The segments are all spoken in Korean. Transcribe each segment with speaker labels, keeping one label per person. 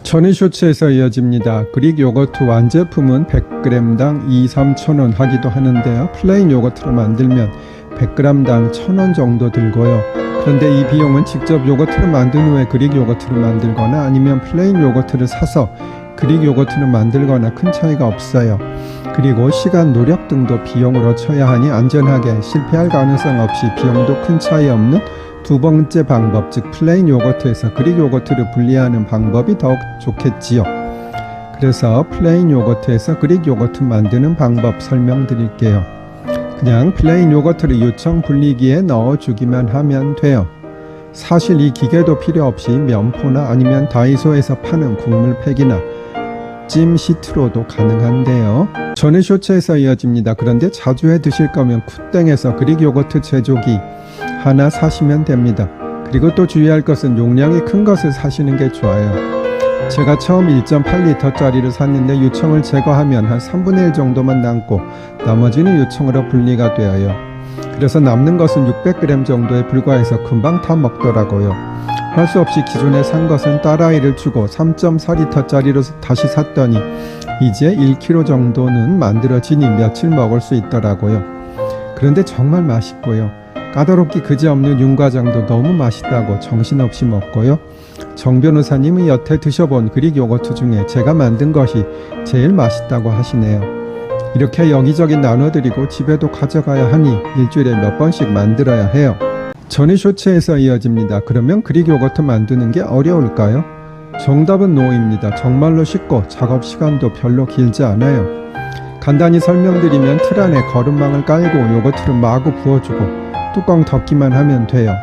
Speaker 1: 천의 쇼츠에서 이어집니다. 그릭 요거트 완제품은 100g당 2-3,000원 하기도 하는데요. 플레인 요거트로 만들면 100g당 1,000원 정도 들고요. 그런데 이 비용은 직접 요거트를 만든 후에 그릭 요거트를 만들거나 아니면 플레인 요거트를 사서 그릭 요거트를 만들거나 큰 차이가 없어요. 그리고 시간, 노력 등도 비용으로 쳐야 하니 안전하게 실패할 가능성 없이 비용도 큰 차이 없는 두 번째 방법, 즉 플레인 요거트에서 그릭 요거트를 분리하는 방법이 더욱 좋겠지요. 그래서 플레인 요거트에서 그릭 요거트 만드는 방법 설명드릴게요. 그냥 플레인 요거트를 요청 분리기에 넣어주기만 하면 돼요. 사실 이 기계도 필요 없이 면포나 아니면 다이소에서 파는 국물팩이나 찜 시트로도 가능한데요. 전의 쇼츠에서 이어집니다. 그런데 자주 해 드실 거면 쿠땡에서 그릭 요거트 제조기 하나 사시면 됩니다. 그리고 또 주의할 것은 용량이 큰 것을 사시는 게 좋아요. 제가 처음 1.8리터짜리를 샀는데 유청을 제거하면 한 3분의 1 정도만 남고 나머지는 유청으로 분리가 되어요. 그래서 남는 것은 600g 정도에 불과해서 금방 다 먹더라고요. 할 수 없이 기존에 산 것은 딸아이를 주고 3.4리터짜리로 다시 샀더니 이제 1kg 정도는 만들어지니 며칠 먹을 수 있더라고요. 그런데 정말 맛있고요. 까다롭기 그지없는 윤과장도 너무 맛있다고 정신없이 먹고요. 정 변호사님은 여태 드셔본 그릭 요거트 중에 제가 만든 것이 제일 맛있다고 하시네요. 이렇게 여기저기 나눠드리고 집에도 가져가야 하니 일주일에 몇 번씩 만들어야 해요. 전의 쇼츠에서 이어집니다. 그러면 그릭 요거트 만드는 게 어려울까요? 정답은 노입니다. 정말로 쉽고 작업 시간도 별로 길지 않아요. 간단히 설명드리면 틀 안에 거름망을 깔고 요거트를 마구 부어주고 뚜껑 덮기만 하면 돼요.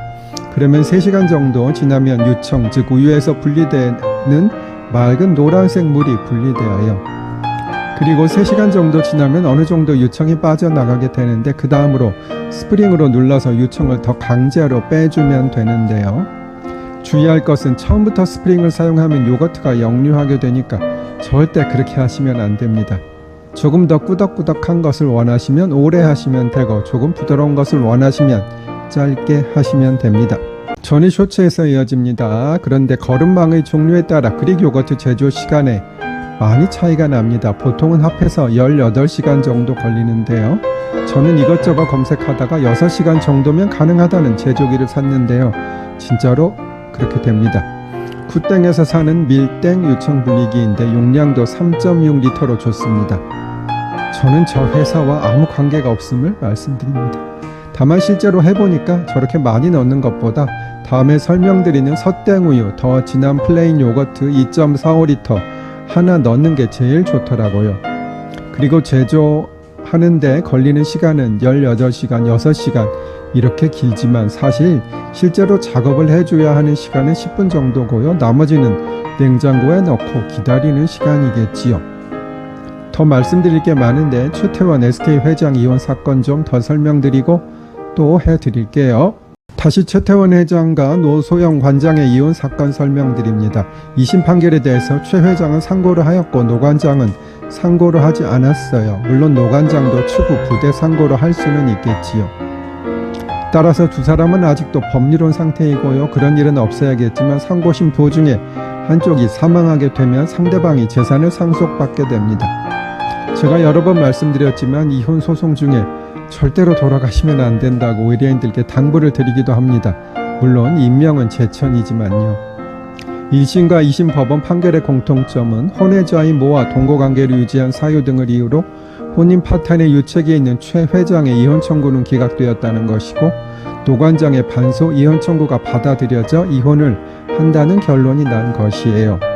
Speaker 1: 그러면 3시간 정도 지나면 유청, 즉 우유에서 분리되는 맑은 노란색 물이 분리되어요. 그리고 3시간 정도 지나면 어느 정도 유청이 빠져나가게 되는데 그 다음으로 스프링으로 눌러서 유청을 더 강제로 빼주면 되는데요. 주의할 것은 처음부터 스프링을 사용하면 요거트가 역류하게 되니까 절대 그렇게 하시면 안 됩니다. 조금 더 꾸덕꾸덕한 것을 원하시면 오래 하시면 되고 조금 부드러운 것을 원하시면 짧게 하시면 됩니다. 전의 쇼츠에서 이어집니다. 그런데 거름망의 종류에 따라 그릭 요거트 제조 시간에 많이 차이가 납니다. 보통은 합해서 18시간 정도 걸리는데요. 저는 이것저것 검색하다가 6시간 정도면 가능하다는 제조기를 샀는데요. 진짜로 그렇게 됩니다. 쿠땡에서 사는 밀땡 유청 분리기인데 용량도 3.6리터로 좋습니다. 저는 저 회사와 아무 관계가 없음을 말씀드립니다. 다만 실제로 해보니까 저렇게 많이 넣는 것보다 다음에 설명드리는 서땡우유, 더 진한 플레인 요거트 2.45리터 하나 넣는 게 제일 좋더라고요. 그리고 제조하는데 걸리는 시간은 18시간, 6시간 이렇게 길지만 사실 실제로 작업을 해줘야 하는 시간은 10분 정도고요. 나머지는 냉장고에 넣고 기다리는 시간이겠지요. 더 말씀드릴 게 많은데 최태원 SK 회장 이혼 사건 좀 더 설명드리고 또 해드릴게요. 다시 최태원 회장과 노소영 관장의 이혼 사건 설명드립니다. 2심 판결에 대해서 최 회장은 상고를 하였고 노 관장은 상고를 하지 않았어요. 물론 노 관장도 추후 부대 상고를 할 수는 있겠지요. 따라서 두 사람은 아직도 법리론 상태이고요. 그런 일은 없어야겠지만 상고심 도중에 한쪽이 사망하게 되면 상대방이 재산을 상속받게 됩니다. 제가 여러 번 말씀드렸지만 이혼 소송 중에 절대로 돌아가시면 안 된다고 의뢰인들께 당부를 드리기도 합니다. 물론 임명은 제천이지만요. 1심과 2심 법원 판결의 공통점은 혼외자인 모와 동거관계를 유지한 사유 등을 이유로 혼인 파탄의 유책에 있는 최 회장의 이혼 청구는 기각되었다는 것이고 노 관장의 반소 이혼 청구가 받아들여져 이혼을 한다는 결론이 난 것이에요.